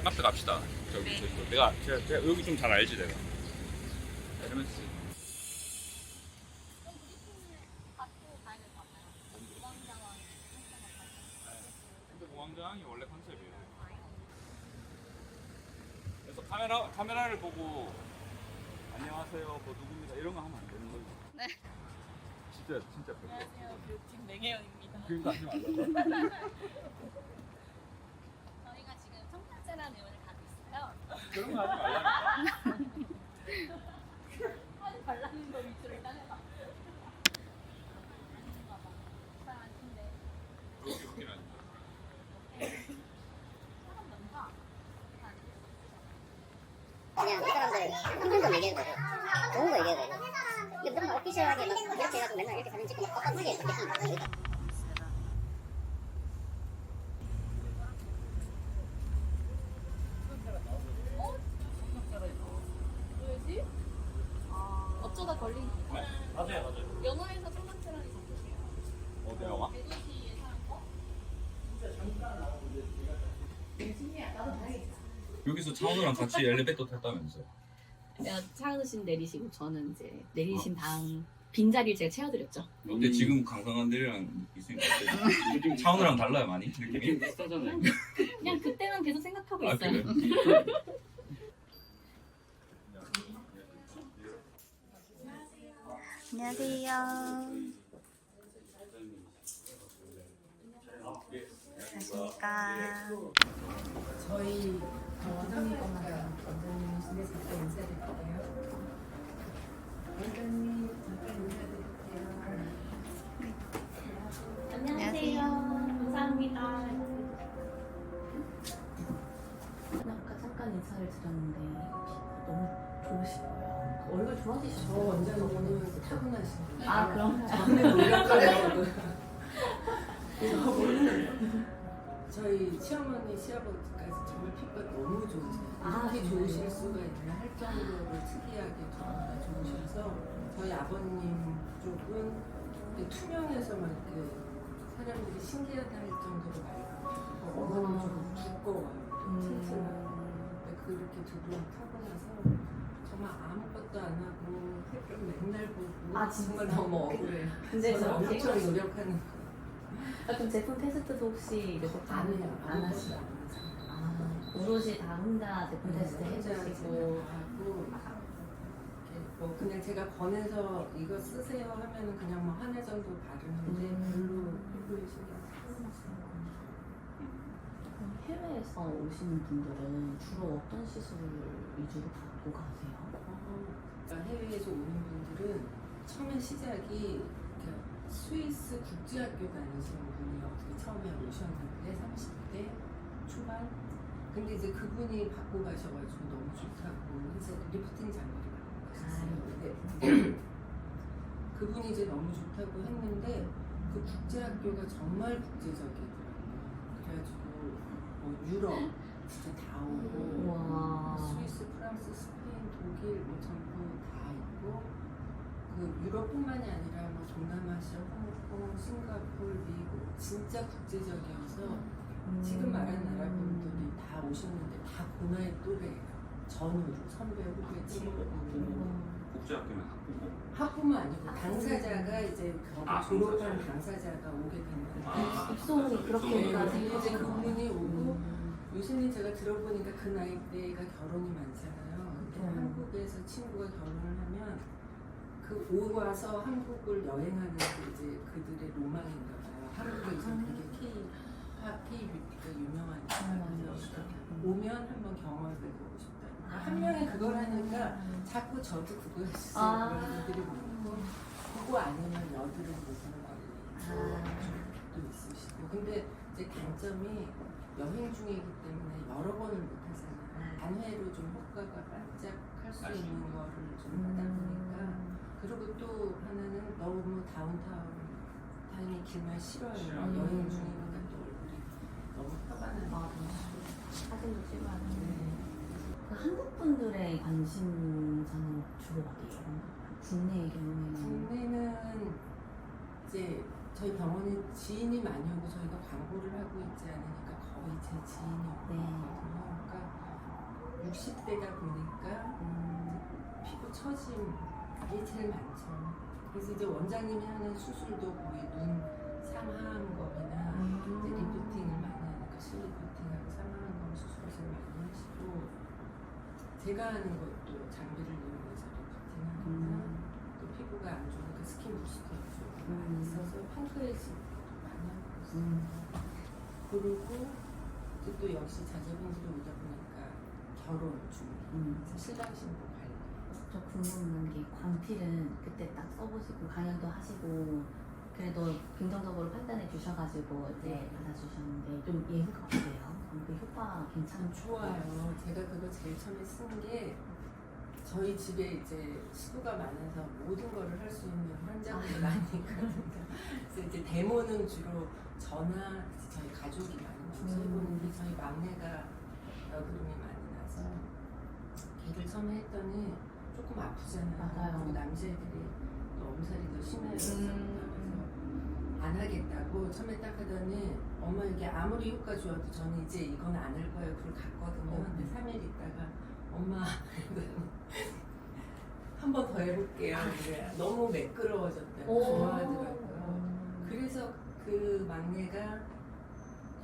카페 갑시다. 저기 네. 제가 여기 좀 잘 알지 내가. 에르메스. 근데 공황장이 원래 컨셉이에요. 그래서 카메라를 보고 안녕하세요, 뭐 누굽니다 이런 거 하면 안 되는 거지. 네. 진짜 별로. 안녕하세요. 뷰팀 맹혜연입니다. 그러니까 하지 말라. 저희가 지금 청탄제라는 내용을 가고 있어요. 그런 거 하지 말라니까. 하지 말라는 거 위주로 일단 해봐. 잘 안 친대. 그렇게 웃긴 하니까. 사람 많다. 그냥 이 사람들 힘든 거 얘기해도 되고 좋은 거 얘기해도 되고 근데 너무 오피셜하게 막 이렇게 해가지고 맨날 이렇게 사진 찍고 막 뻔뻔하게 그렇게 하면 안 되니까 왜지? 어쩌다 걸린 건가? 맞아요. 영화에서 청탄제라는 작품이에요. 어디 영화? 대도시의 사람 거? 여기서 차은우랑 같이 엘리베이터 탔다면서요? 차은우 씨는 내리시고 저는 이제 내리신 다음 빈자리를 제가 채워드렸죠. 근데 지금 강상한 데랑 있으니까 어때? 차은우랑 달라요 많이? 느낌이? 비슷하잖아요. 그냥 그때만 계속 생각하고 아 있어요. 그래? 안녕하세요. 안녕하십니까. 저희 원장님 것만 원장님이신데 잠깐 인사드릴게요. 원장님 잠깐 인사드릴게요. 안녕하세요. 감사합니다. 아까 잠깐 인사를 드렸는데 너무 좋으신 거예요. 얼굴 저 좋아지셨어요. 원장님은 타고나신 거예요. 아 그럼 저는 노력하려고. 저분은 저희 시어머니 시아버지까지 정말 피부가 너무 좋으세요. 아, 이렇게 정말요? 좋으실 수가 있나 할 정도로 특이하게 두부가 좋으셔서 저희 아버님 쪽은 이렇게 투명해서 막 이렇게 사람들이 신기하다 할 정도로 맑고 어머님 쪽은 두꺼워요. 튼튼하고 근데 그렇게 두 분 타고나서 정말 아무것도 안 하고 햇볕 맨날 보고 아, 진짜? 정말 너무 억울해요. 근데 저는 저렇게 엄청 노력하는 거. 그럼 제품 테스트도 혹시 이제 안 해요. 안 하시죠? 아 오롯이 다 혼자 제품 테스트 해주시고 하고 이렇게 뭐 그냥 제가 권해서 이거 쓰세요 하면은 그냥 뭐 한 해 정도 바르는데 별로 피부에 신경 쓰지 해외에서 오시는 분들은 주로 어떤 시술을 위주로 받고 가세요? 그러니까 해외에서 오는 분들은 처음에 시작이 이렇게 스위스 국제학교 다니시는 분이 어떻게 처음에 오셨는데 30대 초반 근데 이제 그분이 받고 가셔가지고 너무 좋다고 해서 리프팅 장비를 받고 가셨어요. 근데 그분이 이제 너무 좋다고 했는데 그 국제학교가 정말 국제적이더라고요. 그래가지고 뭐 유럽 진짜 다 오고 와. 스위스, 프랑스, 스페인, 독일 뭐 전부 다 있고 그 유럽뿐만이 아니라 뭐 동남아시아, 홍콩, 싱가포르, 미국 진짜 국제적이어서 지금 말한 나라 분들이 다 오셨는데 다 고나의 또래예요. 전후로 선배, 후배, 친구 국제학교는 학부모. 학부모 아니고 당사자가 이제 거기 졸업한 당사자가 오게 됐는데 입소문이 그렇게까지 네, 이제 그분이 오고 요새는 제가 들어보니까 그 나이대가 결혼이 많잖아요. 근데 한국에서 친구가 결혼을 하면 그 오고 와서 한국을 여행하는 게 이제 그들의 로망인가 봐요. 한국에서 되게 K-뷰티가 유명하니까 그래서 오면 한번 경험을 해보고 싶다. 한 명이 그걸 하니까 자꾸 저도 그거 했어요. 그런 분들이 많고 그거 아니면 여드름 보는 관리도 있으시고 근데 이제 단점이 여행 중이기 때문에 여러 번을 못 하잖아요. 단회로 좀 효과가 반짝할 수 있는 거를 좀 하다 보니까 그리고 또 하나는 너무 다운타운이 길면 싫어요. 여행 중이니까 또 얼굴이 너무 화가 나요. 사진도 찍어야지. 그 한국 분들의 관심사는 주로 어디예요? 국내의 경우에는 국내는 이제 저희 병원에 지인이 많이 오고 저희가 광고를 하고 있지 않으니까 거의 제 지인이 없거든요. 그러니까 60대가 보니까 피부 처짐이 제일 많죠. 그래서 이제 원장님이 하는 수술도 거의 눈 상하암검이나 이제 리프팅을 많이 하니까 실리프팅하고 상하암검 수술을 제일 많이 하시고 제가 하는 것도 장비를 이용해서 리프팅하거나 또 피부가 안 좋으니까 스킨 부스터 많이 있어서 펑크레이징 많이 하고 있어요. 그리고 이제 또 역시 자제분들이 오다 보니까 결혼 준비, 그래서 신랑 신부 관리. 저 궁금한 게 광필은 그때 딱 써보시고 강연도 하시고 그래도 긍정적으로 판단해 주셔가지고 이제 받아주셨는데 좀 예후가 어때요? 그 효과 괜찮은 좋아요. 제가 그거 제일 처음에 쓴 게 저희 집에 이제 식구가 많아서 모든 거를 할 수 있는 환자분이 많이 있거든요. 그래서 이제 데모는 주로 저나 저희 가족이 많이 와서 해보는데 저희 막내가 여드름이 많이 나서 걔를 처음에 했더니 조금 아프잖아요. 맞아요. 그리고 남자애들이 또 엄살이 더 심해요. 그래서 안 하겠다고 처음에 딱 하더니 엄마 이게 아무리 효과 좋아도 저는 이제 이건 안 할 거예요. 그걸 갔거든요. 근데 3일 있다가 엄마 한 번 더 해볼게요. 그래. 너무 매끄러워졌다고 좋아하더라고요. 그래서 그 막내가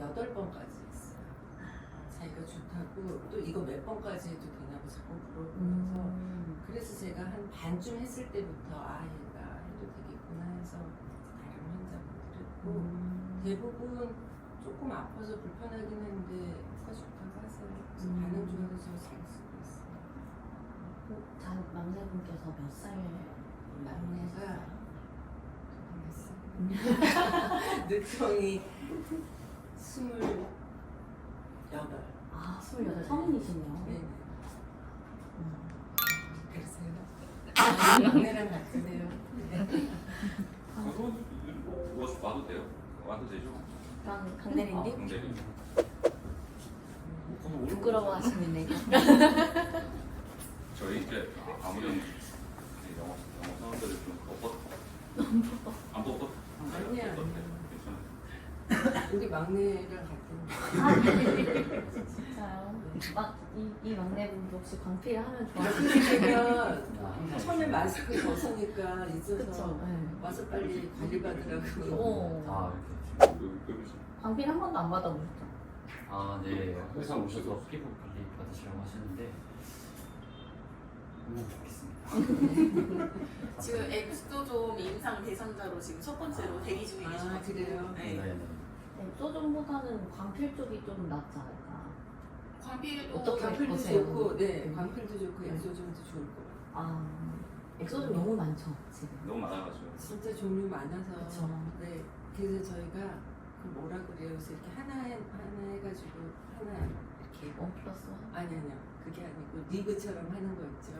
8번까지 했어요. 자기가 좋다고 또 이거 몇 번까지 해도 되냐고 자꾸 물어보면서 그래서 제가 한 반쯤 했을 때부터 아 얘가 해도 되겠구나 해서 다른 환자분들 했고 대부분 조금 아파서 불편하긴 했는데 효과 좋다고 하세요. 그래서 반응 좋아서 잘 쓰고 있어요. 막내분께서 몇 살? 막내가 늦청이 28. 아, 28. 성인이시네요. 네. 그러세요? 막내랑 같으세요? 네. 와도 돼요? 와도 되죠? 강대리님? 강대리. 부끄러워 하시는데. 저희 이제 아무래도 영어 사람들을 좀 안 뽑았? 아니야. 괜찮아요. 우리 막내랑 같은. 진짜요? 이 막내분도 혹시 광필 하면 좋아하시는 제가 처음에 마스크 벗으니까 있어서 그쵸? 네. 와서 빨리 관리받으라고. 아 광필 한 번도 안 받아보셨죠? 네. 회사 오셔서 피부 관리 받으시라고 하시는데 너무 좋겠습니다. 지금 엑소좀 임상 대상자로 지금 첫 번째로 대기 중에 아, 계셔가지고. 그래요? 네. 네네. 엑소존보다는 광필 쪽이 좀 낫지 않을까? 광필도 어떻게 광필도 보세요? 좋고, 네, 광필도 좋고, 엑소좀도 좋을 것 같아요. 아, 엑소존 너무 많죠, 지금. 너무 많아가지고. 진짜 종류 많아서. 그쵸. 네, 그래서 저희가 그 뭐라 그래요? 그래서 이렇게 하나 해가지고 하나 이렇게. 원 플러스 원? 아니요. 그게 아니고 리그처럼 하는 거 있죠.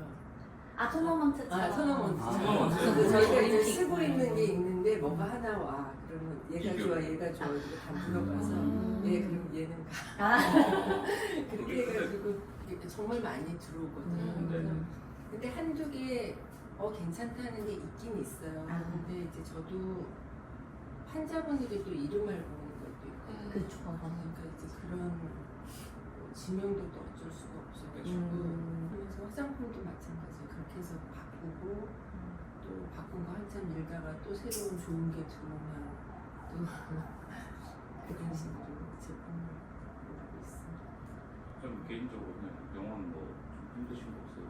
아, 토너먼트처럼. 아, 토너먼트. 토너먼트. 그래서 저희가 이제 올림픽. 쓰고 있는 게 있는데 뭐가 하나 와. 그러면 얘가 비교. 좋아, 얘가 좋아. 이거 다 물어봐서. 예, 그럼 얘는 가. 아, 그렇게 해가지고 이게 정말 많이 들어오거든요. 그래서 근데 한두 개 괜찮다는 게 있긴 있어요. 아. 근데 이제 저도 환자분들이 또 이름을 보는 것도 있고 그쵸. 그러니까 이제 그런 지명도도 어쩔 수가 없어가지고 그래서 화장품도 마찬가지예요. 그렇게 해서 바꾸고 또 바꾼 거 한참 일다가 또 새로운 좋은 게 들어오면 또 그런 식으로 제품을 고르고 있습니다. 좀 개인적으로는 영어는 뭐 좀 힘드신 거 없어요?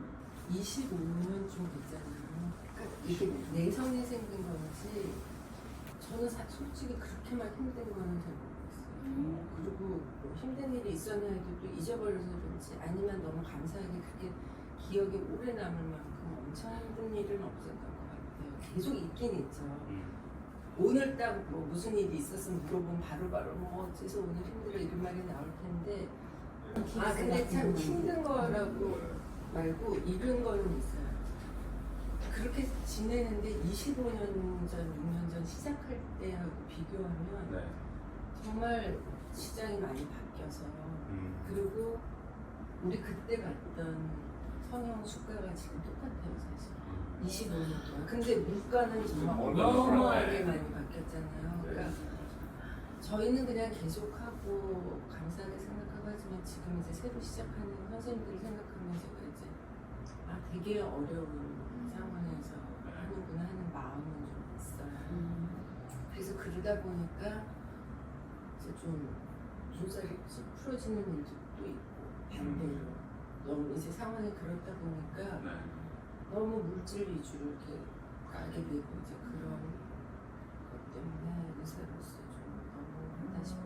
25년 좀 됐잖아요. 그러니까 이게 내성이 생긴 건지 저는 솔직히 그렇게 막 힘든 거는 잘 모르겠어요. 그리고 뭐 힘든 일이 있었나 해도 또 잊어버려서 그런지 아니면 너무 감사하게 그게 기억에 오래 남을 만큼 엄청 힘든 일은 없었던 것 같아요. 계속 있긴 있죠. 오늘 딱 뭐 무슨 일이 있었으면 물어보면 바로바로 뭐 어째서 오늘 힘들어 이런 말이 나올 텐데 근데 참 힘든 거라고 말고 이런 거는 있어요. 그렇게 지내는데 25년 전, 6년 전 시작할 때하고 비교하면 네. 정말 시장이 많이 바뀌어서 그리고 우리 그때 봤던 성형 수가가 지금 똑같아요 사실. 25년 동안. 근데 물가는 정말 물가는 어마어마하게 올랐네. 많이 바뀌었잖아요. 그러니까 저희는 그냥 계속하고 감사하게 생각하고 하지만 지금 이제 새로 시작하는 선생님들을 생각하면 제가 이제 되게 어려운 상황에서 하는구나 하는 마음은 좀 있어요. 그래서 그러다 보니까 이제 좀 눈살이 쭉 풀어지는 일도 있고 반대로 너무 이제 상황이 그렇다 보니까 네. 너무 물질 위주로 이렇게 가게 되고 이제 그런 것 때문에 의사로서 좀 너무 하다 싶은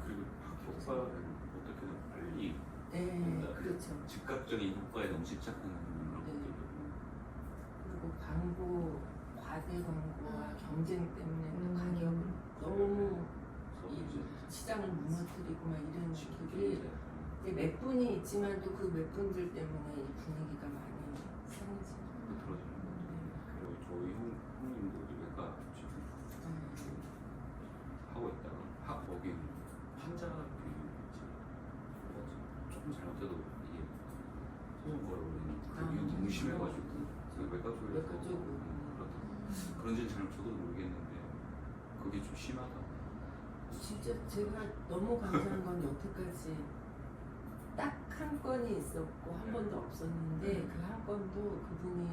그리고 효과를 어떻게든 빨리 네, 그렇죠. 즉각적인 효과에 너무 집착하는 것들도 그리고 광고 과대 광고와 경쟁 때문에 또 가격을 너무 이 시장을 무너뜨리고 막 이런 식들이 이제 몇 분이 있지만 또 그 몇 분들 때문에 이 분위기가 많이 상해지고 그리고 저희 형님도 우리가 지금 하고 있다가 거기 환자 조금 잘못해도 이게 소송 걸어버리는 그게 너무 심해가지고 외과 쪽에서 외과 쪽으로. 그렇다 그런지는 잘 저도 모르겠는데 그게 좀 심하다. 진짜 제가 너무 감사한 건 여태까지 딱 한 건이 있었고 한 번도 없었는데 그 한 건도 그분이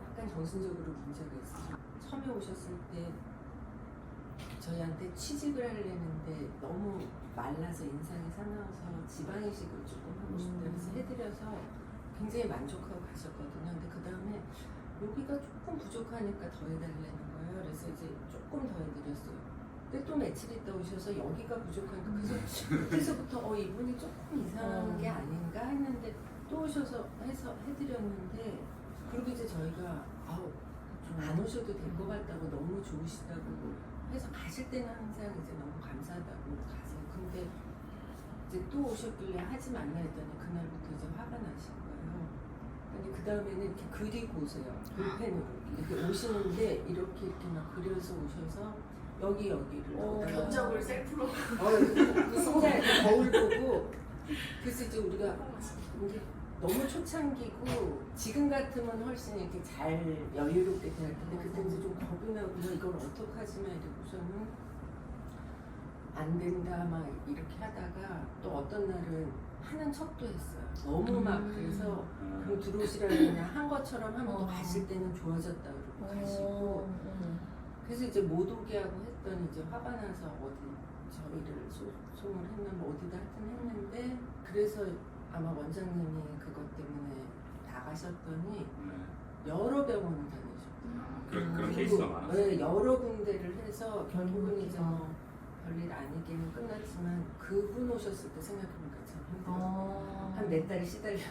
약간 정신적으로 문제가 있어요. 처음에 오셨을 때 저희한테 취직을 하려는데 너무 말라서 인상이 사나워서 지방이식을 조금 하고 싶다 그래서 해드려서 굉장히 만족하고 가셨거든요. 근데 그 다음에 여기가 조금 부족하니까 더 해달라는 거예요. 그래서 이제 조금 더 해드렸어요. 근데 또 며칠 있다 오셔서 여기가 부족하니까 그래서부터 이분이 조금 이상한 게 아닌가 했는데 또 오셔서 해서 해드렸는데 그리고 이제 저희가 안 오셔도 될 것 같다고 너무 좋으시다고 해서 가실 때는 항상 이제 너무 감사하다고 가세요. 근데 이제 또 오셨길래 하지 말라 했더니 그날부터 이제 화가 나신 거예요. 근데 그 다음에는 이렇게 그리고 오세요. 볼펜으로 이렇게 오시는데 이렇게 막 그려서 오셔서 여기를 견적을 셀프로 진짜 거울 보고 그래서 이제 우리가 이게 너무 초창기고 지금 같으면 훨씬 이렇게 잘 여유롭게 대할 텐데 그때 이제 좀 겁이 나고 이걸 어떡하지 막 이러고서는 안 된다 막 이렇게 하다가 또 어떤 날은 하는 척도 했어요. 너무 막 그래서 그럼 들어오시라고 그냥 한 것처럼 하면 또 가실 때는 좋아졌다 그러고 가시고 그래서 이제 못 오게 하고 했더니 이제 화가 나서 어디 저희를 소송을 했나 뭐 어디다 하여튼 했는데 그래서 아마 원장님이 그것 때문에 나가셨더니 여러 병원을 다니셨어요. 그런 케이스가 많았어요. 네, 여러 군데를 해서 결국은 이제 뭐 별일 아니기는 끝났지만 그분 오셨을 때 생각해보니까 참 힘들어요. 한 몇 달이 시달렸어요.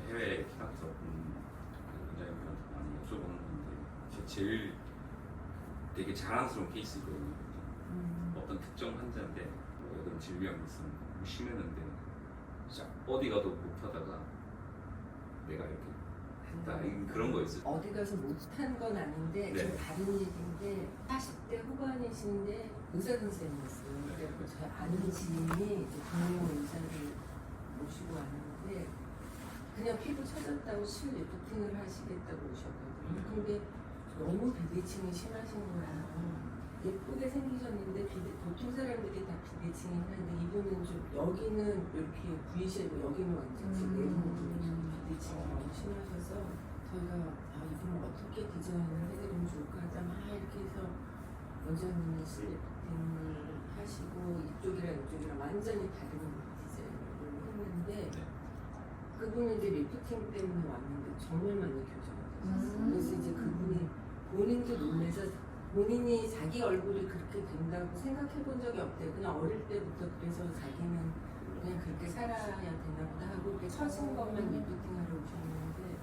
해외 키락터 원장님한테 많이 여쭤보는 건데 제일 되게 자랑스러운 케이스거든요. 어떤 특정 환자인데 어떤 질병이 있으면 너무 심했는데 진짜 어디 가도 못하다가 내가 이렇게 했다 그런 거 있어요. 어디 가서 못한 건 아닌데 네. 좀 다른 얘기인데 40대 후반이신데 의사 선생님이었어요. 그래서 저희 아는 지인이 이제 동료 의사를 모시고 왔는데 그냥 피부 처졌다고 실 리프팅을 하시겠다고 오셨거든요. 근데 너무 비대칭이 심하신 거예요. 예쁘게 생기셨는데 보통 사람들이 다 비대칭이 하는데 이분은 좀 여기는 이렇게 V쉐이프 여기는 완전 내리는 비대칭이 너무 심하셔서 저희가 이분을 어떻게 디자인을 해드리면 좋을까 하다 막 이렇게 해서 원장님이 실리프팅을 하시고 이쪽이랑 완전히 다른 디자인을 했는데 그분은 이제 리프팅 때문에 왔는데 정말 많이 교정하셨어요. 그래서 이제 그분이 본인도 놀라서 본인이 자기 얼굴이 그렇게 된다고 생각해 본 적이 없대요. 그냥 어릴 때부터 그래서 자기는 그냥 그렇게 살아야 되나 보다 하고 이렇게 처진 것만 리프팅하러 오셨는데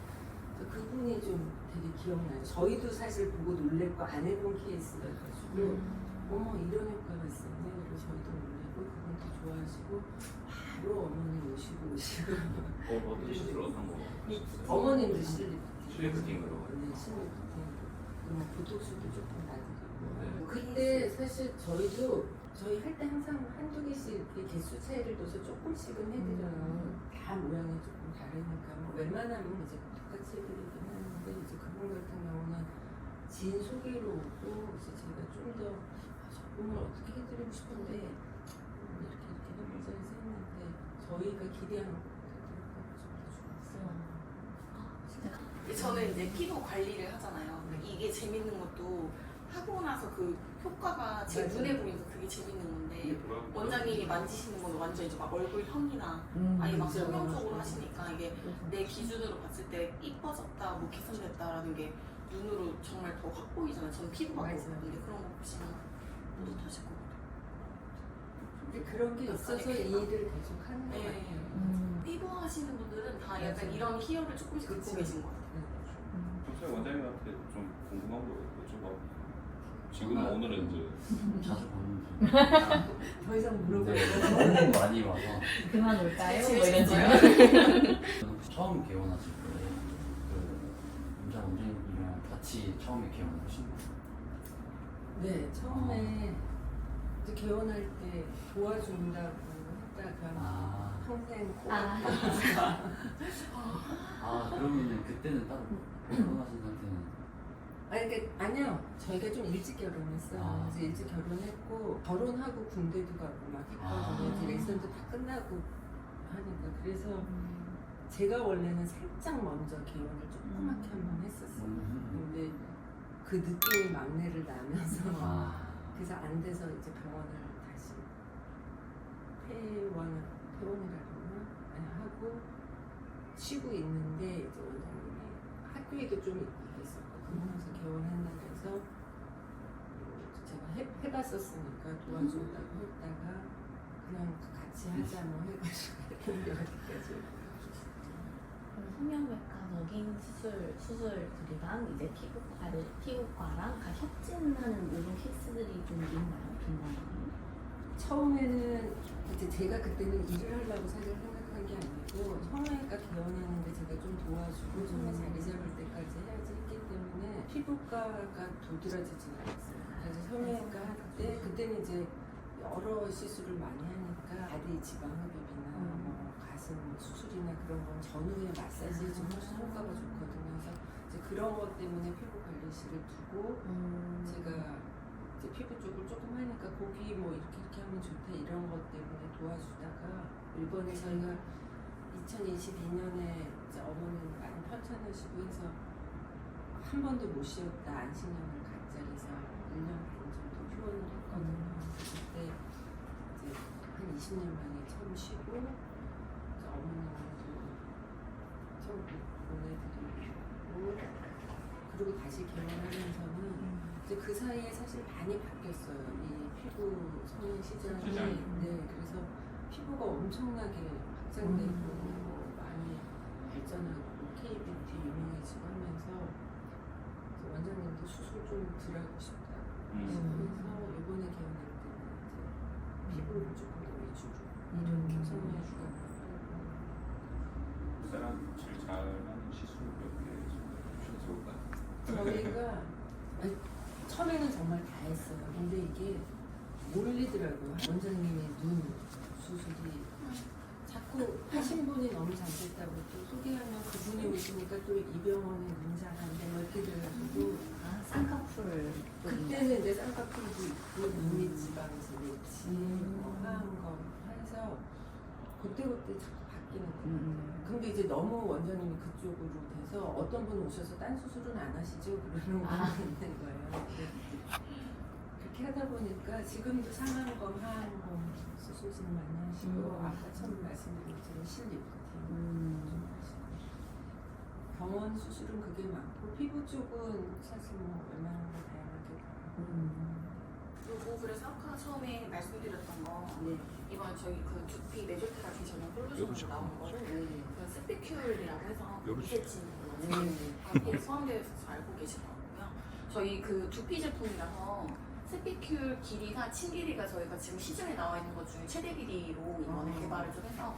그분이 좀 되게 기억나요. 저희도 사실 보고 놀랬고 안 해본 케이스가 가지고 어머 이런 효과가 있었네. 그래서 저희도 놀래고 그분도 좋아하시고 바로 어머니 오시고 어떻게 시술을 어떤 거? 어머님도 실리프팅. 실리프팅으로. 네, 실리프팅. 보톡스도 조금 놔드리고. 그때 사실 저희도 저희 할 때 항상 한두 개씩 이렇게 개수 차이를 둬서 조금씩은 해드려요. 다 모양이 조금 다르니까 뭐 웬만하면 이제 똑같이 해드리긴 하는데 이제 그분 같은 경우는 지인 소개로 오고 이제 제가 좀 더 저분을 어떻게 해드리고 싶은데 이렇게 해보자 해서 했는데 저희가 기대하는 것보다 좀더 좋았어요. 저는 이제 피부 관리를 하잖아요. 이게 재밌는 것도 하고 나서 그 효과가 제 맞아요. 눈에 보이면서 그게 재밌는 건데 원장님이 만지시는 건 완전 이제 막 얼굴형이나 아예 막 맞아요. 성형적으로 하시니까 이게 내 기준으로 봤을 때 이뻐졌다, 뭐 개선됐다라는 게 눈으로 정말 더 확 보이잖아요. 저는 피부가 맞아요. 그렇거든요. 그런 거 보시면 뿌듯하실 것 같아요. 근데 그런 게 있어서 이 일을 계속 하는 것 네. 같아요. 피부 하시는 분들은 다 약간 맞아요. 이런 희열을 조금씩 갖고 그쵸. 계신 것 같아요. 평소에 원장님한테 좀 궁금한 거 여쭤봐. 지금 오늘은 이제 자주 보는 중. 더 이상 물어볼 네, 거 너무 많이 와서 그만 올까요? 뭐 집에 이런 있어요? 질문. 저는 처음 개원하실 때그 임장 원장님이랑 같이 처음에 개원하신 거예요. 네, 처음에 이제 개원할 때 도와준다고 했다가 아, 평생 꼭 그러면은 그때는 따로 결혼하신 상태는 아니요. 저희가 좀 일찍 결혼했어요. 아. 그래서 일찍 결혼했고 결혼하고 군대도 가고 막 했거든요. 아. 이제 레슨도 다 끝나고 하니까 그래서 제가 원래는 살짝 먼저 개원을 조그맣게 한번 했었어요. 근데 그 느낌이 막내를 나면서 그래서 안 돼서 이제 병원을 다시 퇴원이라 그러나 하고 쉬고 있는데 이제 원장님이 학교에도 좀 있었거든요. 그래서 개원한다 그래서 제가 해봤었으니까 도와준다고 했다가 그냥 같이 하자 뭐 해가지고 이렇게 여기까지. 성형외과적인 수술들이랑 이제 피부과랑 다 협진하는 모든 케이스들이 좀 있나요? 빈번하게? 처음에는 이제 제가 그때는 일을 하려고 사실 생각한 게 아니고 성형외과 개원하는데 제가 좀 도와주고 처음에 자리 잡을 때까지 해야지 했기 때문에 피부과가 도드라지진 않았어요. 그래서 성형외과 할 때 그때는 이제 여러 시술을 많이 하니까 바디 지방 흡입이나 뭐 가슴 수술이나 그런 건 전후에 마사지 좀 훨씬 효과가 좋거든요. 그래서 이제 그런 것 때문에 피부 관리실을 두고 제가 이제 피부 쪽을 조금 하니까 거기 뭐 이렇게 하면 좋다 이런 것 때문에 도와주다가 이번에 저희가 2022년에 이제 어머님 많이 편찮으시고 해서 한 번도 못 쉬었다 안식년을 가짜리서 1년 반 정도 휴원을 했거든요. 그때 이제 한 20년 만에 처음 쉬고 이제 어머님도 처음 보내드리고 그리고 다시 개원하면서는 이제 그 사이에 사실 많이 바뀌었어요. 이 피부 성형 시장이. 네, 그래서 피부가 엄청나게 확장되고 많이 발전하고 K-뷰티 유명해지고 하면서 이제 원장님도 수술 좀 덜 하고 싶다. 그래서 이번에 개원할 때는 이제 피부를 조금 더 위주로 이런 성형외과 그 사람 제일 잘하는 시술 몇개 주셔도 좋을까요? 저희가 아니, 처음에는 정말 다 했어요. 근데 이게 몰리더라고요. 원장님의 눈 수술이 자꾸 하신 분이 너무 잘 됐다고 또 소개하면 그분이 오시니까 또 이 병원에 눈 잘하는데 뭐 이렇게 돼가지고 쌍꺼풀 그때는 이제 쌍꺼풀도 있고 눈밑 지방 재배치 뭐 하안검 해서 그때그때 자꾸 바뀌는 거예요. 근데 이제 너무 원장님이 그쪽으로 돼서 어떤 분 오셔서 딴 수술은 안 하시죠? 그러는 분이 있는 거예요. 그렇게 하다 보니까 지금도 상안검, 하안검 수술진 많이 하시고 아까 처음 말씀드린 것처럼 실리프팅 좀 하시고 병원 수술은 그게 많고 피부 쪽은 사실 뭐 웬만한 거 다양하게 그리고 그래서 아까 처음에 말씀드렸던 거 네. 이번 저희 그 두피 메조 테라피 전용 솔루션으로 나온 거를 그 스피큘이라고 해서 이세친 거기에 포함되어 있어서 알고 계실 거고요. 저희 그 두피 제품이라서 스피큘 길이가 침 길이가 저희가 지금 시중에 나와 있는 것 중에 최대 길이로 이번에 개발을 좀 해서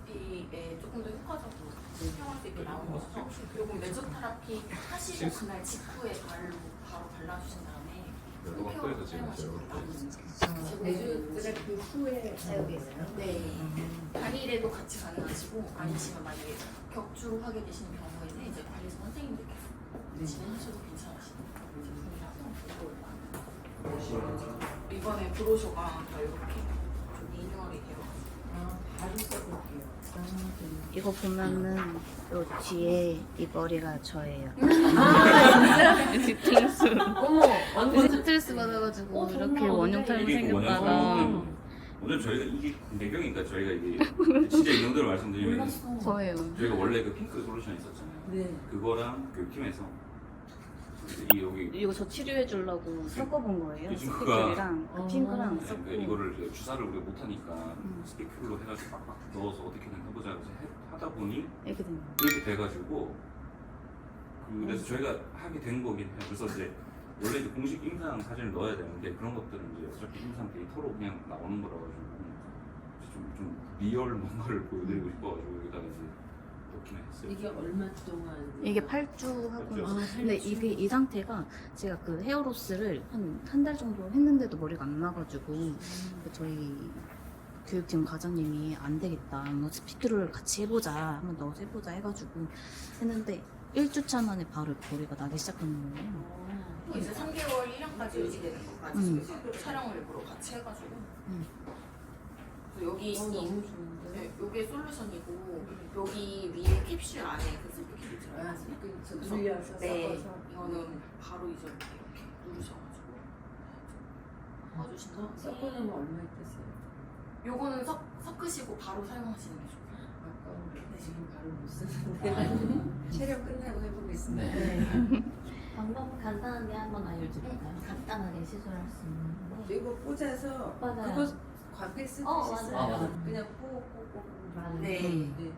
두피에 조금 더 효과적으로 사용할 수 있게 나온 거죠. 그리고 메조 테라피 하시고 그날 직후에 바로 발라주신 다음에 학교에서 지금 메조테라피 후에 사용이 있어요? 네. 당일에도 같이 가능하시고 아니시면 만약에 격주하게 되시는 경우에는 이제 관리자 선생님들께서 진행하셔도 괜찮으신 제품이라서 이번에 브로셔가 다 이렇게 좀 리뉴얼이 되어 바로 써볼게요. 이거 보면은 요 뒤에 이 머리가 저예요. 뒤통수. 어머, 완전 스트레스 받아가지고 이렇게 원형 탈모 생겼다가 오늘 저희가 이게 배경이니까 저희가 이게 진짜 이 정도로 말씀드리면 몰랐어. 저예요. 저희가 원래 그 핑크 솔루션 있었잖아요. 네. 그거랑 교육팀에서 이 여기 이거 저 치료해 주려고 섞어본 거예요. 이 친구가- 스피클이랑 그 핑크랑 네, 섞고. 이거를 이제 주사를 우리가 못하니까 스피큘로 해가지고 빡빡 넣어서 어떻게든 해보자 해서 하다 보니 이렇게 된 거. 이렇게 돼가지고 그래서 저희가 하게 된 거긴 해요. 그래서 이제 원래 이제 공식 임상 사진을 넣어야 되는데 그런 것들은 이제 어차피 임상 데이터로 그냥 나오는 거라 가지고 좀 리얼 뭔가를 보여드리고 싶어가지고 여기다가 이제 넣긴 했어요. 이게 얼마 동안? 이게 8주 하고 팔주. 근데 이게 이 상태가 제가 그 헤어로스를 한 달 정도 했는데도 머리가 안 나가지고 저희 교육팀 과장님이 안 되겠다 뭐 스피드를 같이 해보자 한번 넣어서 해보자 해가지고 했는데 1주차 만에 바로 머리가 나기 시작하는 거예요. 이제 3개월 1년까지 유지되는 것까지 촬영을 일부러 같이 해가지고 그래서 여기 너무 이 좋은데? 네, 요게 솔루션이고 여기 위에 캡슐 안에 그 스피킬이 들어가요. 그래서 눌려서 네, 섞어서. 이거는 바로 이제 이렇게 누르셔가지고 꺼주신 거. 섞어놓으면 얼마 있겠어요? 요거는 섞으시고 바로 사용하시는 게 좋아요. 아까워. 지금 바로 못 쓰는데. 촬영 끝나고 해보겠습니다. 네. 방법 간단하게 한번 알려드릴까요? 간단하게 시술할 수 있는 거. 이거 꽂아서 맞아요. 그거 광배 쓰듯이 맞아요. 써요. 그냥 뽀뽀뽀뽀 네. 네.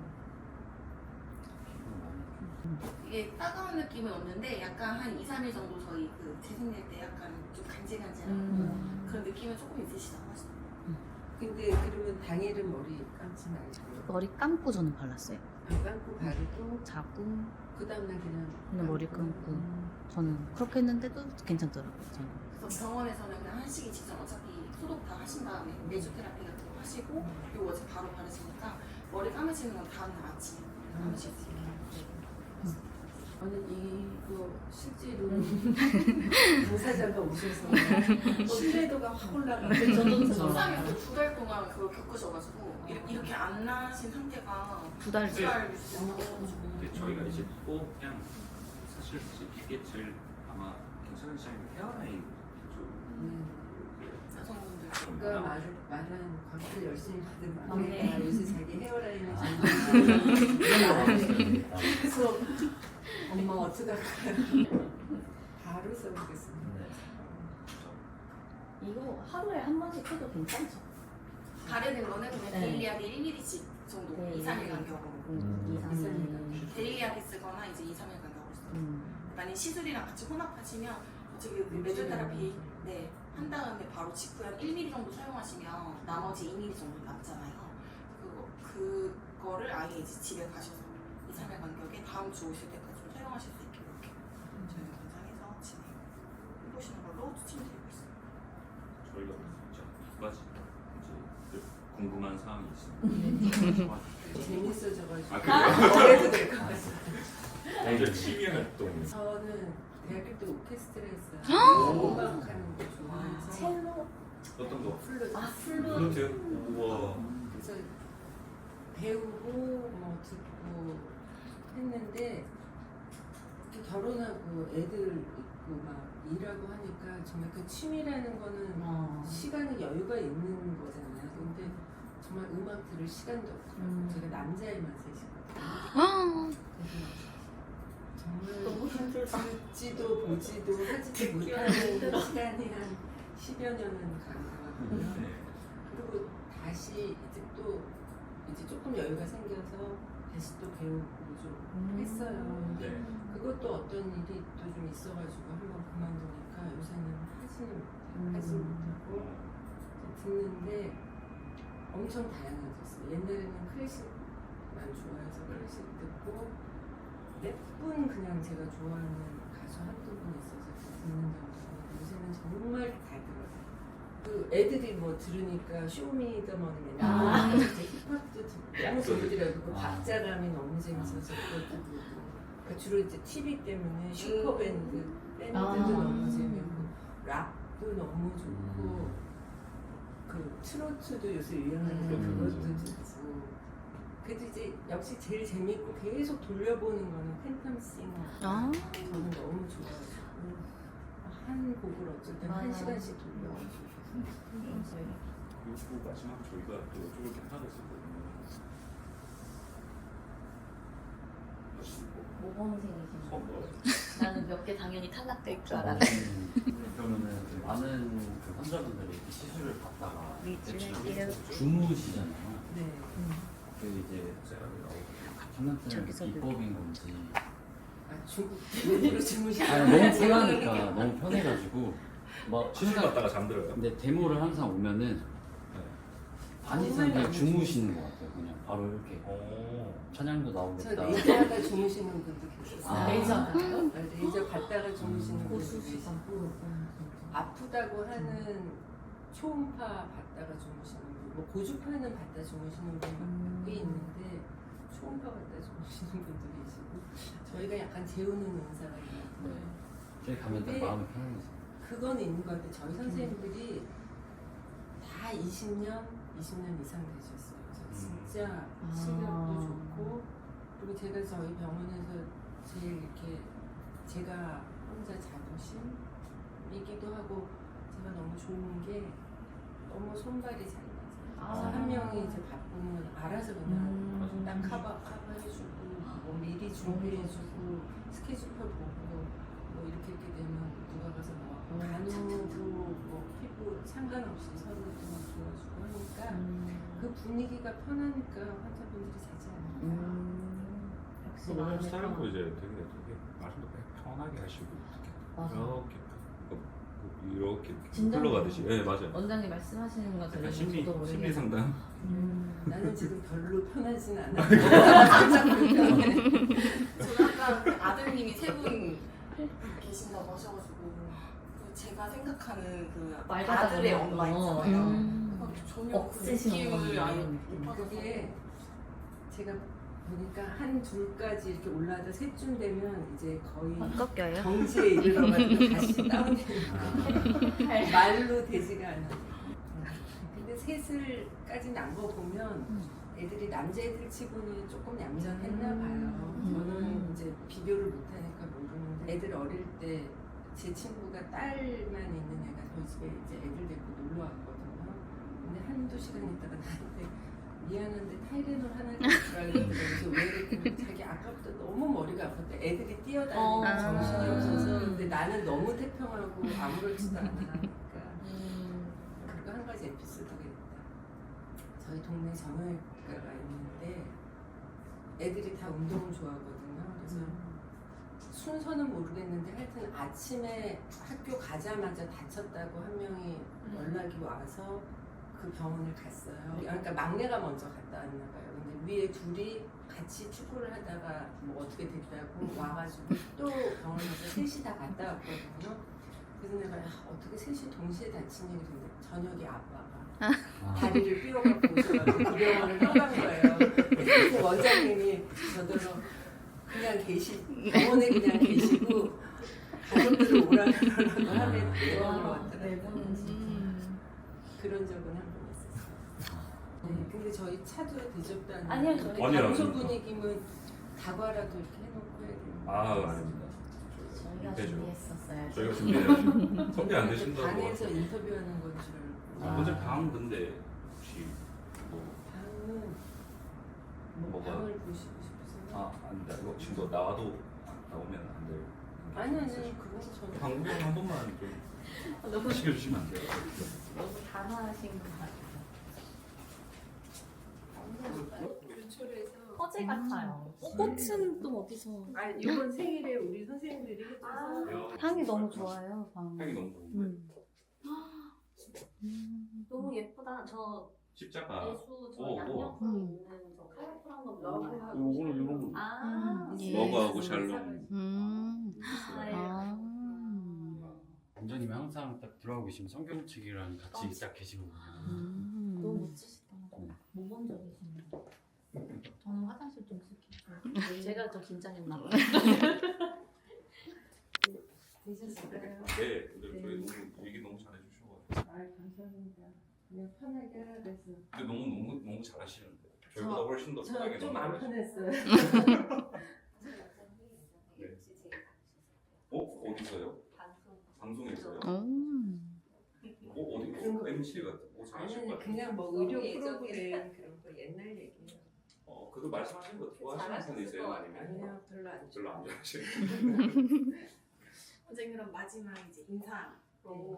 이게 따가운 느낌은 없는데 약간 한 2, 3일 정도 저희 그 재생될 때 약간 좀 간질간질한 그런 느낌은 조금 있으시다고 하시더라고요. 근데 그러면 당일은 머리 감지 말고 머리 감고 저는 발랐어요. 안 감고 바르고 자고 그 다음날 그냥 머리 감고 저는 그렇게 했는데도 괜찮더라고요. 저는. 그래서 병원에서는 그냥 하시기 직전 어차피 소독 다 하신 다음에 메조테라피 같은 거 하시고 요거 어제 바로 바르시니까 머리 감으시는 건 다음날 아침에 감으실 수 있게. 저는 이거 실제로 봉사자가 오셔서 신뢰도가 확 올라가고 속상해서 2달 동안 그걸 겪으셔가지고 이렇게 안 나신 상태가 2달 2달 근데 저희가 이제 또 그냥 사실 이게 제일 아마 괜찮은 시장이 헤어라인 여성분들 아까 말한 광고 열심히 받은 네. 막내가 요새 자기 헤어라인을 아, 그래서 엄마 어떡할까요? 바로 써보겠습니다. 이거 하루에 한 번씩 해도 괜찮죠? 바르는 거는 그냥 네. 데일리하게 1mm씩 정도 네, 2, 3일 간격으로 2, 3일. 데일리하게 쓰거나 이제 2, 3일 간격으로 써요. 만약 시술이랑 같이 혼합하시면 어차피 그 메조테라피 네, 한 다음에 바로 직후에 한 1mm 정도 사용하시면 나머지 2mm 정도 남잖아요. 그거를 아예 이제 집에 가셔서 2, 3일 간격에 다음 주 오실 때까지 좀 사용하실 수 있게 이렇게 저희가 권장해서 진행해보시는 걸로 추천드리고 있습니다. 저희가 진짜 두 가지 이제 궁금한 사항이 있습니다. 재밌어져가지고 아 그래요? 해도 될 것 같아요. 먼저 취미 활동. 저는 대학교 때 오케스트라 했어요. 음악하는 거 좋아해서 첼로? 어떤 거? 플루트 플루트? 우와. 그래서 배우고 뭐 듣고 했는데 이렇게 결혼하고 애들 있고 막 일하고 하니까 정말 그 취미라는 거는 시간이 여유가 있는 거잖아요. 근데 정말 음악 들을 시간도 없고 제가 남자의 맛이시거든요. 정말 듣지도 보지도 하지도 못하는 시간이 한 10여 년은 가거든요. 그리고 다시 이제 또 이제 조금 여유가 생겨서 다시 또 배우고 좀 했어요. 네. 그것도 어떤 일이 또 좀 있어가지고 한번 그만두니까 요새는 하지 못하고 듣는데 엄청 다양해졌어요. 옛날에는 클래식만 좋아해서 클래식 듣고 몇 분 그냥 제가 좋아하는 가수 한두 분 있어서 듣는 정도. 요새는 정말 다 들어요. 그 애들이 뭐 들으니까 쇼미더머니 아. 이제 힙합도 듣고 너무 재밌더라고요. 그 박자감이 너무 재밌어서 그것도 듣고. 그러니까 주로 이제 TV 때문에 슈퍼밴드 밴드도 너무 재밌고 락도 너무 좋고 그 트로트도 요새 유행하니까 그것도 듣고. 그래도 이제 역시 제일 재밌고 계속 돌려보는 거는 팬텀 싱어. 아. 저는 너무 좋아가지고 한 곡을 어쩔 때는 한 시간씩 돌려가지고. 그리고 마지막 저희가 또 여쭤볼 게 하나 더 있었거든요. 모범생이신 거. 뭐, 나는 몇 개 당연히 탈락될 줄 알았네. 그러면은 그 많은 그 환자분들이 이렇게 시술을 받다가 리액션할게요. 주무시잖아요. 네. 그 이제 세라믹이 나오고. 장난치는 저기서도. 비법인 건지. 아 중국 일부러 주무시는 아니 너무 편하니까 너무 편해가지고 막 시술 항상 받다가 잠들어요. 근데 데모를 항상 오면은 반 이상 그냥 주무시는 것 같아요. 그냥 바로 이렇게 찬양도 저 나오겠다. 레이저하다 주무시는 분도 계셨어요. 아. 레이저가요? 레이저 받다가 주무시는 분도 고수시가. 계시고 아프다고 하는 초음파 받다가 주무시는 분, 뭐 고주파는 받다 주무시는 분도 꽤 있는데 초음파 받다 주무시는 분도 계시고 저희가 약간 재우는 은사가 있는 네. 저희 가면 딱 근데 마음이 편해지죠. 그건 있는 것 같아요. 저희 선생님들이 다 20년 이상 되셨어요. 그래서 진짜 실력도 좋고 그리고 제가 저희 병원에서 제일 이렇게 제가 혼자 자부심이기도 하고 제가 너무 좋은 게 너무 손발이 잘 맞아요. 그래서 한 명이 이제 바쁘면 알아서 그냥 딱 커버해주고 뭐 미리 준비해주고 스케줄표 보고 뭐 이렇게 되면 누가 가서 뭐 간호부 뭐 피부 상관없이 서로 좀 도와주고 하니까 그 분위기가 편하니까 환자분들이 자지 않아요. 역시 그 마음에 스타일도 편한. 이제 되게 말씀도 편하게 하시고 맞아. 이렇게 진정- 흘러가듯이. 네 맞아요. 원장님 말씀하시는 거 약간 들으면 심리 저도 모르게 심리 상담. 나는 지금 별로 편하진 않아. 저는 아까 그 아드님이 세 분 계신다고 하셔가지고 그 제가 생각하는 그 말하다 아들의 보면 엄마 또, 있잖아요. 전혀 그 억세시는 느낌을 아예 느낌. 못 받아서 그게 제가 보니까 한 둘까지 이렇게 올라가다 셋쯤 되면 이제 거의 꺾여요? 경지에 이르러가지고 다시 다운되는 말로 되지가 않아. 근데 셋을까지 난 거 보면 애들이 남자애들 치고는 조금 얌전했나 봐요. 저는 이제 비교를 못하니까 모르는데 애들 어릴 때 제 친구가 딸만 있는 애가 저희 집에 이제 애들 데리고 놀러 왔거든요. 근데 한두 시간 있다가 나한테 미안한데 타이레놀 하나 주라 그래서 왜 그랬더니 자기 아까부터 너무 머리가 아팠대. 애들이 뛰어다니고 정신이 없어서 근데 나는 너무 태평하고 아무렇지도 않아. 그러니까 그리고 한 가지 에피소드가 있다. 저희 동네 정형외과가 있는데 애들이 다 운동을 좋아하거든요. 그래서 순서는 모르겠는데 하여튼 아침에 학교 가자마자 다쳤다고 한 명이 연락이 와서 그 병원을 갔어요. 그러니까 막내가 먼저 갔다 왔나 봐요. 근데 위에 둘이 같이 축구를 하다가 뭐 어떻게 됐다고 와가지고 또 병원에서 셋이 다 갔다 왔거든요. 그래서 내가 야, 어떻게 셋이 동시에 다친 일이 있는데 저녁에 아빠가 다리를 삐어갖고 오셔가지고 그 병원을 떠난 거예요. 그래서 원장님이 저더러 그냥 병원에 그냥 계시고 가족들을 오라고 하면 병원을 왔더라고요. 그런 적은 한 번 있었어요. 네, 근데 저희 차도 대접도 안 아니요, 하고 저희 아니요, 방송 아니요. 분위기면 다과라도 이렇게 해놓고 해야 되는데 아닙니다. 저희가 되죠. 준비했었어요. 저희가 준비해야죠. 선배 안 되신다고. 방에서 인터뷰하는 건 줄 알고 먼저 방 근데 혹시 뭐 방은 뭐 뭐가? 방을 보시고 싶으세요? 아닙니다. 이거 지금 너 나와도 나오면 안 돼요. 아니 그건 전혀 방 구경 한 번만 좀 너무 시켜주시면 안 돼요? 너무 단아하신 것 같아요. 근처에서 허재 같아요. 꽃은 또 어디서? 아니 이번 생일에 우리 선생님들이 해줘서 향이 너무 좋아요. 방. 향이 너무 너무 예쁘다. 저 십자가. 예수 저 오, 양옆으로 오. 있는 저 칼프한 거 러브하고 오늘 이런 거. 아, 예. 러브하고 샬롬. 음. 아, 예. 아. 원장님이 항상 딱 들어가고 계시면 성경책이랑 같이 딱 계시거든요. 너무 멋지시다. 못 본 적 있어요. 저는 화장실 좀 쓸게요. 제가 더 긴장했나 봐요. 되셨을까요? 네, 근데 저희 너무 얘기 너무 잘해주셔가지고. 아 감사합니다. 그냥 편하게 하라 그래서. 근데 너무 잘하시는데. 저희보다 훨씬 더 편하게 저 좀 너무 안 잘하시는데. 편했어요. 네. 어디서요? 방송에서요? 어디 MC 같은 거 잘하실 것 아니 같아요. 그냥 뭐 의료 프로그램 그런 거 옛날 얘기예요. 그래도 말씀하시는 거 좋아하시는 분이세요? 아니면 아니요 별로 안 별로 안 좋아하시는 선생님 그럼 마지막 이제 인사로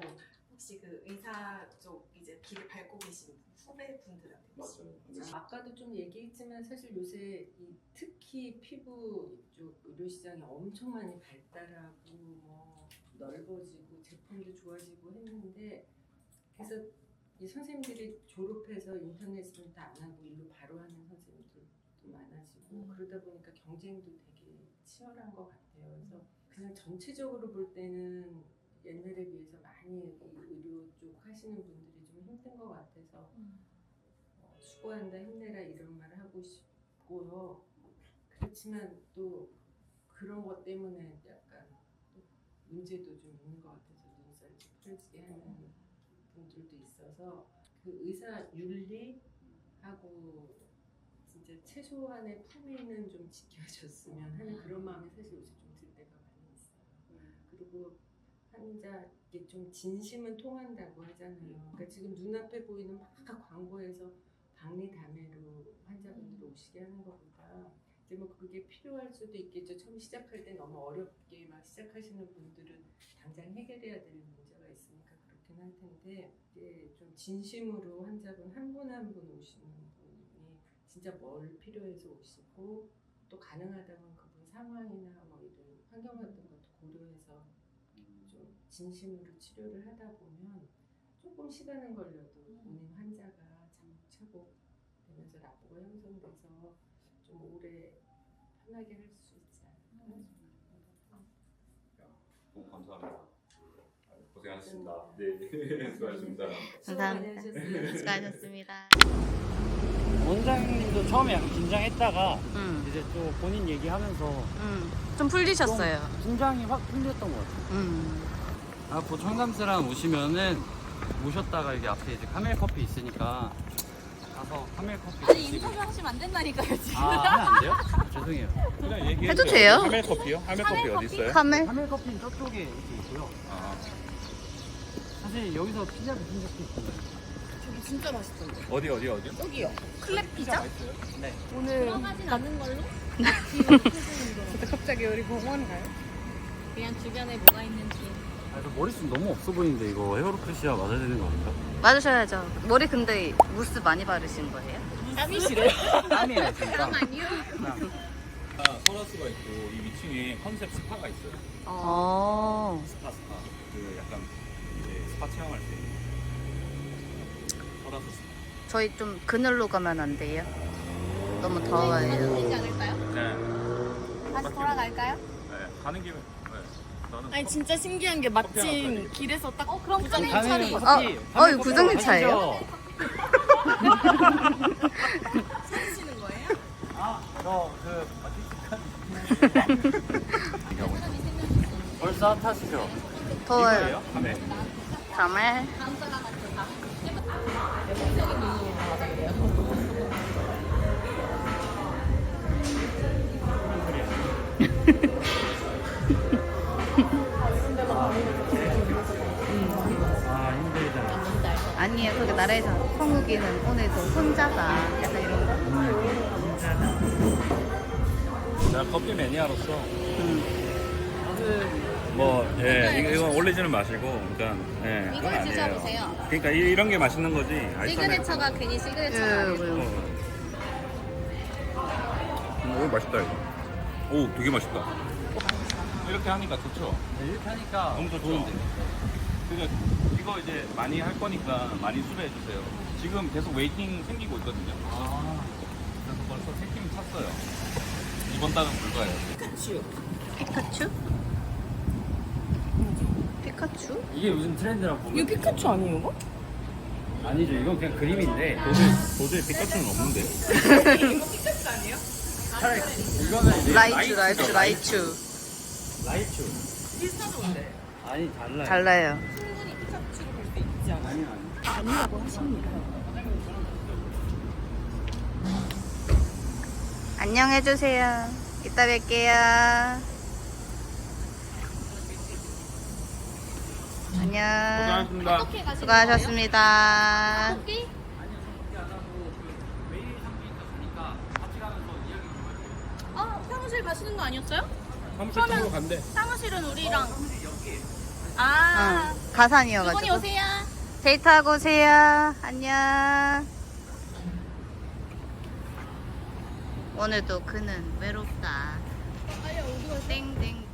혹시 그 의사 쪽 이제 길을 밟고 계신 후배분들한테 맞아요. 아까도 좀 얘기했지만 사실 요새 특히 피부 쪽 의료 시장이 엄청 많이 발달하고 뭐 넓어지고 제품도 좋아지고 했는데 그래서 이 선생님들이 졸업해서 인터넷은 다 안 하고 일로 바로 하는 선생님들도 많아지고 그러다 보니까 경쟁도 되게 치열한 것 같아요. 그래서 그냥 전체적으로 볼 때는 옛날에 비해서 많이 이 의료 쪽 하시는 분들이 좀 힘든 것 같아서 수고한다 힘내라 이런 말을 하고 싶고요. 그렇지만 또 그런 것 때문에 약간 또 문제도 좀 있는 것 같아서 눈살 찌푸려지게 하는 분들도 있어서 그 의사 윤리하고 진짜 최소한의 품위는 좀 지켜줬으면 하는 그런 마음이 사실 요새 좀 들 때가 많이 있어요. 그리고 환자께 좀 진심은 통한다고 하잖아요. 그러니까 지금 눈앞에 보이는 막 광고에서 박리담회로 환자분들 오시게 하는 것보다 이제 뭐 그게 필요할 수도 있겠죠. 처음 시작할 때 너무 어렵게 막 시작하시는 분들은 당장 해결해야 될 문제가 있으니까 그렇긴 할 텐데 이제 좀 진심으로 환자분 한 분 한 분 오시는 분이 진짜 뭘 필요해서 오시고 또 가능하다면 그분 상황이나 뭐 이런 환경 같은 것도 고려해서 좀 진심으로 치료를 하다 보면 조금 시간은 걸려도 본인 환자가 차곡차곡 되면서 납부가 형성돼서 좀 오래 편하게 할 수 있지 않을까. 너무 감사합니다. 고생하셨습니다. 네, 수고하셨습니다. 감사합니다. 수고하셨습니다. 원장님도 처음에 약간 긴장했다가 이제 또 본인 얘기하면서 좀 풀리셨어요. 긴장이 확 풀렸던 것 같아요. 앞으로 청담스랑 오시면은 오셨다가 이게 앞에 이제 카멜 커피 있으니까 가서 카멜 커피 아니 드시고. 인터뷰 하시면 안 된다니까요 지금. 아 하면 안 돼요? 죄송해요. 그냥 얘기해 해도 돼요? 카멜 커피요? 카멜 커피 어디 있어요? 카멜? 카멜 커피는 저쪽에 이렇게 있고요. 사실 여기서 피자 드신 적도 있어요. 저기 진짜 맛있던데. 어디? 여기요. 클랩 피자? 네. 오늘 들어가진 않는 걸로? 갑자기 우리 공원 가요? 그냥 주변에 뭐가 있는지. 아, 머리숱 너무 없어 보이는데 이거 헤어로크시아 맞아야 되는 거 아닌가? 맞으셔야죠. 머리 근데 무스 많이 바르신 거예요? 땀이시래. 땀이에요 진짜. 아니요. 서라스가 있고 이 위층에 컨셉 스파가 있어요. 스파. 그 약간 이제 스파 체험할 때 서라스 스파. 저희 좀 그늘로 가면 안 돼요? 너무 더워요. 되지 않을까요? 네. 다시 돌아갈까요? 네. 가는 김에. 네. 나는 아니 진짜 신기한 게 마침 길에서 딱 그럼 부장님 가는 차례 이거 부장님 차예요? 찾으시는 거예요? 벌써 핫하시죠? 더워요. 카멜. 정말. 아 힘들다. 아니에요. 그게 나라에서 성욱이는 오늘도 혼자다. 약간 이런 거. 제가 커피 매니아로서 이건 올리지는 마시고 그러니까 그건 이걸 아니에요. 드셔보세요. 그러니까 이런 게 맛있는 거지. 시그네처가 괜히 시그네처가 아니에요. 오 맛있다 이거. 오 되게 맛있다. 이렇게 하니까 좋죠. 이렇게 하니까 너무 좋죠. 좋은데. 그러니까 이거 이제 많이 할 거니까 많이 수배해 주세요. 지금 계속 웨이팅 생기고 있거든요. 그래서 벌써 3팀 찼어요. 이번 달은 불가예요. 피카츄? 피카츄? 이게 요즘 트렌드라고 보면 이거 피카츄 아니에요, 이거? 아니죠. 이건 그냥 그림인데 도저히 피카츄는 없는데. 이거 피카츄 아니에요? 차라리 이거는 이제 라이츄. 라이츄. 비슷하죠, 근데? 아니 달라요. 달라요. 충분히 피카츄로 볼 수 있지 않아요? 아니. 아니라고 하십니다. 안녕해주세요. 이따 뵐게요. 안녕. 고생하셨습니다. 수고하셨습니다. 사무실 가시는 거 아니었어요? 사무실 쪽으로 간대. 사무실은 우리랑. 아, 가산이어가지고. 이분이 오세요. 데이트하고 오세요. 안녕. 오늘도 그는 외롭다. 땡땡.